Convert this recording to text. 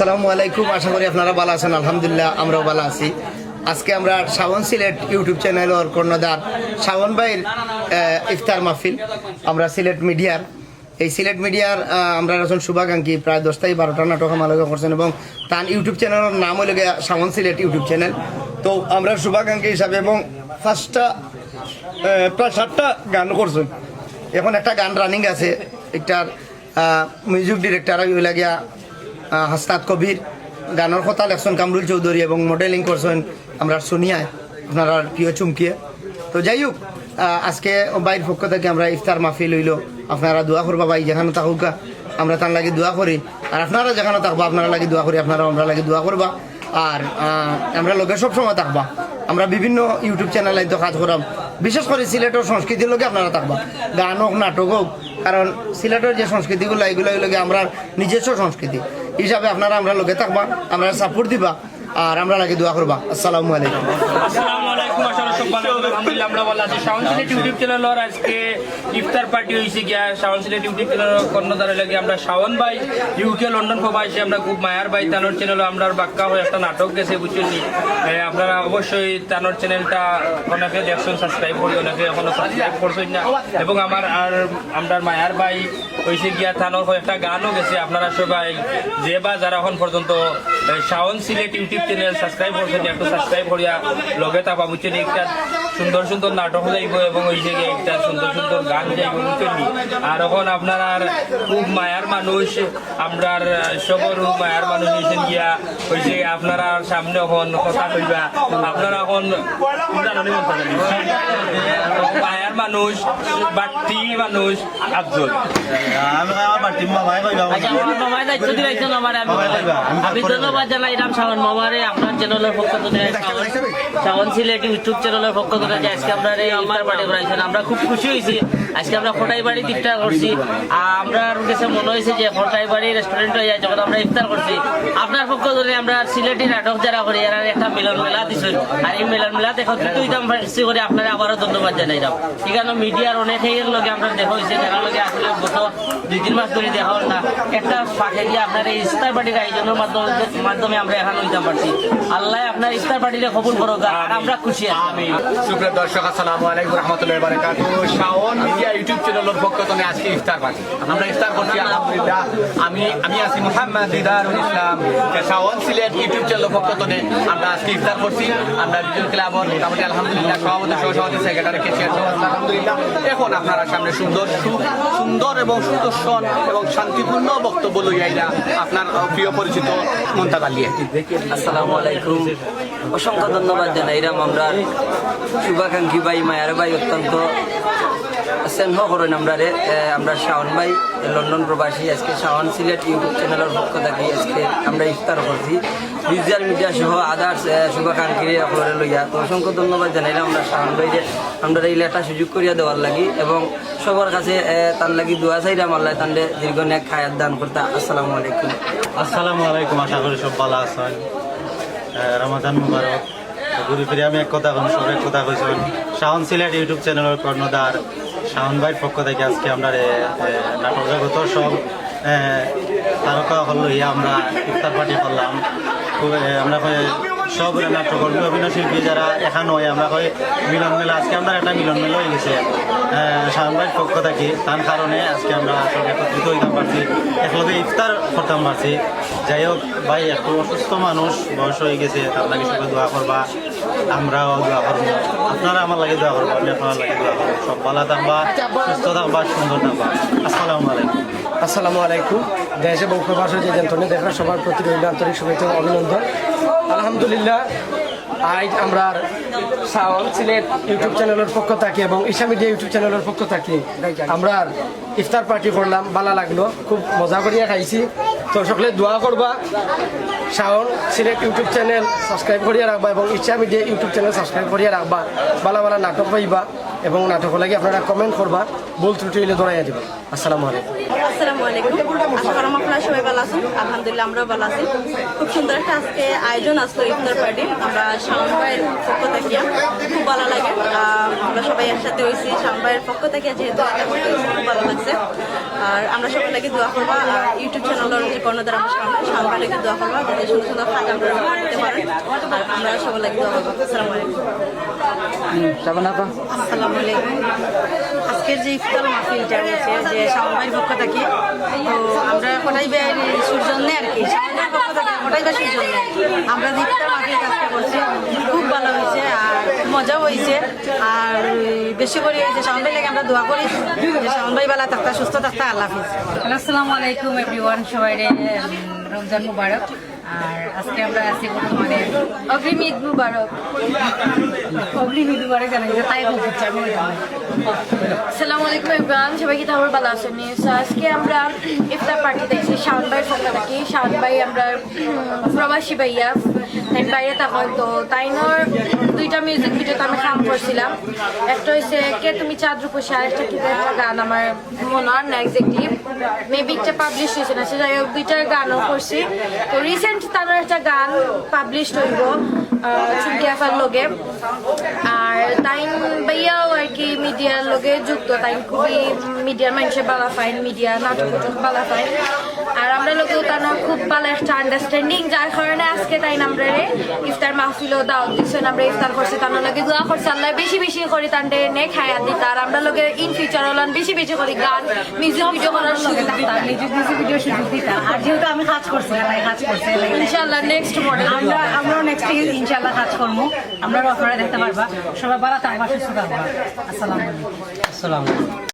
আসসালামু আলাইকুম। আশা করি আপনারা ভালো আছেন। আলহামদুলিল্লাহ আমরাও ভালো আছি। আজকে আমরা শাওন সিলেট ইউটিউব চ্যানেলের কর্ণধার শাওন ভাইয়ের ইফতার মাহফিল আমরা সিলেট মিডিয়ার এই সিলেট মিডিয়ার আমরা এখন শুভাকাঙ্ক্ষী প্রায় 10 থেকে 12টা নাটক আমালোকে করছেন এবং তার ইউটিউব চ্যানেলের নাম হইল গিয়া শাওন সিলেট ইউটিউব চ্যানেল। তো আমরা শুভাকাঙ্ক্ষী হিসাবে এবং ফার্স্টটা প্রায় 7টা গান করছেন। এখন একটা গান রানিং আছে, একটার মিউজিক ডিরেক্টর হইল গিয়া হাসনাত কবির, গানের কথা লেখছেন কামরুল চৌধুরী এবং মডেলিং করছেন আমরা সোনিয়ায়, আপনারা প্রিয় চুমকিয়ে। তো যাই হোক, আজকে বাইর পক্ষ থেকে আমরা ইফতার মাহফিল হইল। আপনারা দোয়া করবা, ভাই যেখানে থাকুক আমরা তার লাগে দোয়া করি, আর আপনারা যেখানে থাকবা আপনারা লাগে দোয়া করি, আপনারা আমরা লাগে দোয়া করবা। আর আমরা লোকে সবসময় থাকবা। আমরা বিভিন্ন ইউটিউব চ্যানেলে তো কাজ করাম, বিশেষ করে সিলেটের সংস্কৃতির লোকে আপনারা থাকবা, গান হোক নাটক হোক, কারণ সিলেটের যে সংস্কৃতিগুলো এগুলো হইলে আমরা নিজস্ব সংস্কৃতি হিসাবে আপনারা আমরা লোকে থাকবা, আমরা সাপোর্ট দিবা আর আমরা লাগে দোয়া করবা। আসসালামু আলাইকুম। আসসালামু আলাইকুম। আসলে সব ভালো, আলহামদুলিল্লাহ আমরা ভালো আছি। শাওন সিলেট ইউটিউব চ্যানেলের আজকে ইফতার পার্টি হয়েছে গিয়া শাওন সিলেট ইউটিউব চ্যানেলের কর্ণধারে লাগে আমরা শাওন ভাই ইউকে লন্ডন প্রবাসী, আমরা খুব মায়ার ভাই তানোর চ্যানেলে আমরা বাক্কা হয়ে একটা নাটক গেছে বুঝছেন। আপনারা অবশ্যই তানোর চ্যানেলটা অনেকে দেখছেন, সাবস্ক্রাইব করি, অনেকে এখনো সাবস্ক্রাইব করছেন না। এবং আমার আর আমরা মায়ার ভাই হয়েছে গিয়া তানোর একটা গানও গেছে। আপনারা সবাই যে বা যারা এখন পর্যন্ত Shaon Sylhet YouTube channel subscribe করছেন একটু সাবস্ক্রাইব করিয়া লগে থাকা বুঝছেন। একটা সুন্দর সুন্দর নাটক যাইব এবং ওই জায়গায় একটা সুন্দর সুন্দর গান যাইব বুঝছেন। আর এখন আপনার খুব মায়ার মানুষ, আমরা সবর মায়ার মানুষ হয়েছেন গিয়া হয়েছে। আপনারা সামনে এখন কথা কইবা, আপনারা এখন মায়ার মানুষ বাড়তি মানুষ আফজল আমি ধন্যবাদ জানাই রাম শাওন মামারে আপনার চ্যানেলের পক্ষ থেকে, শাওন সিলেট ইউটিউব চ্যানেলের পক্ষ থেকে আজকে আমরা ইফতার পার্টি করাইছেন। আমরা খুব খুশি হয়েছি। আজকে আমরা খোটাই বাড়ি ইফতার করছি। আমরা কাছে মনে হয়েছে যে খোটাই বাড়ি রেস্টুরেন্ট হয়ে যায় যখন আমরা ইফতার করছি। আপনার পক্ষ থেকে আমরা সিলেটি নাটক যারা করি এরা একটা মিলন মেলা দিচ্ছেন, আর এই মিলন মেলাতে একত্রিত হইতাম করে আপনারা আবারও ধন্যবাদ জানাইলাম। এখানে মিডিয়ার অনেকেই লগে আমরা দেখা হয়েছে, যারা লগে আসলে গত 2-3 মাস ধরে দেখা হল না। একটা ফাঁকে দিয়ে আপনার এই ইফতার পার্টির আয়োজনের মাধ্যমে আমরা এখানে হইতাম পারছি। আল্লাহ আপনার ইফতার পার্টিতে কবুল করুক আর আমরা খুশি আছি। সুপ্রিয় দর্শক, আসসালামু আলাইকুম রহমতুল্লাহি ওয়া বারাকাতুহু। শাওন মিডিয়া ইউটিউব চ্যানেলের পক্ষ থেকে আজকে ইফতার পার্টি আমরা ইফতার করছি আলহামদুলিল্লাহ। আমি আছি মোহাম্মদ দিদারুল ইসলাম, শাওন সিলেট ইউটিউব চ্যানেলের পক্ষ থেকে আমরা আজকে ইফতার করছি। আমরা বিজয় ক্লাবর মোটামুটি আলহামদুলিল্লাহ সভাপতি সহসভাপতি সেক্রেটারি কেশিয়ার আলহামদুলিল্লাহ। এখন আপনারা সামনে সুন্দর এবং সুদর্শন এবং শান্তিপূর্ণ বক্তব্য লইয়া আপনার প্রিয় পরিচিত মুনতাজ আলী। আসসালামু আলাইকুম। অসংখ্য ধন্যবাদ জানাইলাম আমরা শুভাকাঙ্ক্ষী ভাই মায়ার ভাই অত্যন্ত স্নেহ করেন আমরা শাওন ভাই লন্ডন প্রবাসী। আজকে শাওন সিলেট ইউটিউব চ্যানেলের পক্ষ থেকে আজকে আমরা ইফতার করছি ডিজিটাল মিডিয়া সহ আদার্স শুভাকাঙ্ক্ষী আপনারা লইয়া। তো অসংখ্য ধন্যবাদ জানাইলাম আমরা শাওন ভাই যে আমরা এই একটা সুযোগ করিয়া দেওয়ার লাগি এবং সবার কাছে তার লাগি দোয়া চাইলাম আল্লাহ তান্ডে দীর্ঘ নেক খায়াত দান করতে। আসসালামু আলাইকুম। আসসালামু আলাইকুম। আশা করি সব ভালো আছেন। রমাদান মুবারক। ঘুরে ফিরে আমি এক কথা কইছেন শাওন সিলেট ইউটিউব চ্যানেলের কর্ণধার শাওন ভাইয়ের পক্ষ থেকে আজকে আমরা নাটক জগত সব তারকা হল লইয়া আমরা ইফতার পার্টি করলাম। আমরা সব নাট্যকর্মী অভিনয় শিল্পী যারা এখানে হয় আমরা মিলন মেলা, আজকে আমরা একটা মিলন মেলা হয়ে গেছে শাওন ভাইয়ের পক্ষ থেকে। তার কারণে আজকে আমরা সব একত্রিত হইতাম পারছি, একলগে ইফতার করতাম পারছি। যাই হোক ভাই, একটু অসুস্থ মানুষ, বয়স হয়ে গেছে, তার লাগে সবাই দোয়া করবা, আমরাও দোয়া করবো, আপনারা আমার লাগে দোয়া করবো, আমি আপনার লাগে দোয়া করবো। সব ভালো থাকবা, সুস্থ থাকবা, সুন্দর থাকবা। আসসালামু আলাইকুম। আসসালামু আলাইকুম। দেশ এবং প্রবাসে যে যন্ত্রণে দেখা সবার প্রতি রইল আন্তরিক শুভেচ্ছা ও অভিনন্দন। আলহামদুলিল্লাহ, আজ আমরা শাওন সিলেট ইউটিউব চ্যানেলের পক্ষ থেকে এবং ঈশা মিডিয়া ইউটিউব চ্যানেলের পক্ষ থেকে আমরা ইফতার পার্টি করলাম। ভালো লাগলো, খুব মজা করিয়া খাইছি। তো সকলে দোয়া করবা, Shaon Sylhet YouTube channel subscribe করিয়া রাখবা এবং Isha media YouTube channel subscribe করিয়া রাখবা। ভালো ভালো নাটক পাইবা। এবং নাটক লাগে আপনারা কমেন্ট করবা, ভুল ত্রুটি হলে ধরাইয়া দেবেন। আসসালামু আলাইকুম। আসসালামু আলাইকুম। আশা করি আপনারা সবাই ভালো আছেন। আলহামদুলিল্লাহ আমরাও ভালো আছি। খুব সুন্দর একটা আজকে আয়োজন আসলো ইফতার পার্টি। আমরা শাওন ভাইয়ের পক্ষ থেকে খুব ভালো লাগে। আমরা সবাই একসাথে হয়েছি শাওন ভাইয়ের পক্ষ থেকে, যেহেতু আগে করতে হয়েছি, খুব ভালো লাগছে। আর আমরা সবাই লাগে দোয়া করবো। আর ইউটিউব চ্যানেলের যে কর্ণধার আমরা শাওন ভাই লাগে দোয়া করবো, যাতে সুন্দর সুন্দর খাট আপনারা করতে পারেন। আর আমরা সবাই লাগে দোয়া করবো। আসসালামু আলাইকুম। আসসালামু আলাইকুম। আজকের যে ইফতার মাহফিলটা হয়েছে যে শাওন ভাইয়ের পক্ষ থেকে, তো আমরা কোটাই সূর্যন্য আর কি শাওন ভাইয়ের পক্ষ থেকে কোটাই বা সূর্যন্য আমরা যে ইফতার মাহফিল কাজটা করছি খুব ভালো হয়েছে আর মজাও হয়েছে। আর বেশি করে যে শাওন ভাই লাগে আমরা দোয়া করি যে শাওন ভাই ভালো থাকতা, সুস্থ থাকতা। আল্লাহ হাফিজ। আসসালামু আলাইকুম এভরিওয়ান, সবাই রমজান মুবারক। আর আজকে আমরা আছি বর্তমানে অগ্রিম ঈদ মুবারক, অগ্রিম ঈদ মুবারক জানাই তাই বলতে আমি। আসসালামু আলাইকুম এভরিওয়ান, সবাই কি তাহলে ভালো আছেন? আজকে আমরা ইফতার পার্টি দেখছি শাওন ভাইয়ের পক্ষ থেকে। শাওন ভাই আমরা প্রবাসী ভাইয়া, তাই বাইরে তখন তো তাইনোর দুইটা মিউজিক ভিডিওতে আমি কাম করছিলাম। একটা হচ্ছে কে তুমি চাঁদ রূপসী, আর একটা কি একটা গান আমার মনে হয় না এক্স্যাক্টলি, মেবি একটা পাবলিশ হয়েছে না, সে যাই হোক দুইটার গানও করছি। তো রিসেন্ট তার একটা গান পাবলিশ হইব চিন্তিয়াফার লোকে। আর তাইন ভাইয়াও আর কি মিডিয়ার লোকে যুক্ত, তাই খুবই মিডিয়ার মানুষের বালা ফাইন, মিডিয়া নাটক বালা ফাইন। আর আমরা লোকেও তার খুব ভালো একটা আন্ডারস্ট্যান্ডিং, যার কারণে আজকে তাই আমরা ইফতার মাহফিলও দাওয়াত দিচ্ছেন। আমরা ইফতার করছি, তার লগে দোয়া করছি আল্লাহ বেশি বেশি করি তান্ডে নে খায়া দিত। আর আমরা লোকে ইন ফিউচার হলাম বেশি বেশি করি গান মিউজিক ভিডিও করার সুযোগ দিতাম, মিউজিক ভিডিও সুযোগ দিতাম। আর যেহেতু আমি কাজ করছি, কাজ করছি ইনশাআল্লাহ নেক্সট মডেল আমরাও নেক্সট ইনশাআল্লাহ কাজ করবো। আমরা আপনারা দেখতে পারবা। সবাই ভালো থাকবা, সুস্থ থাকবা। আসসালামু আলাইকুম।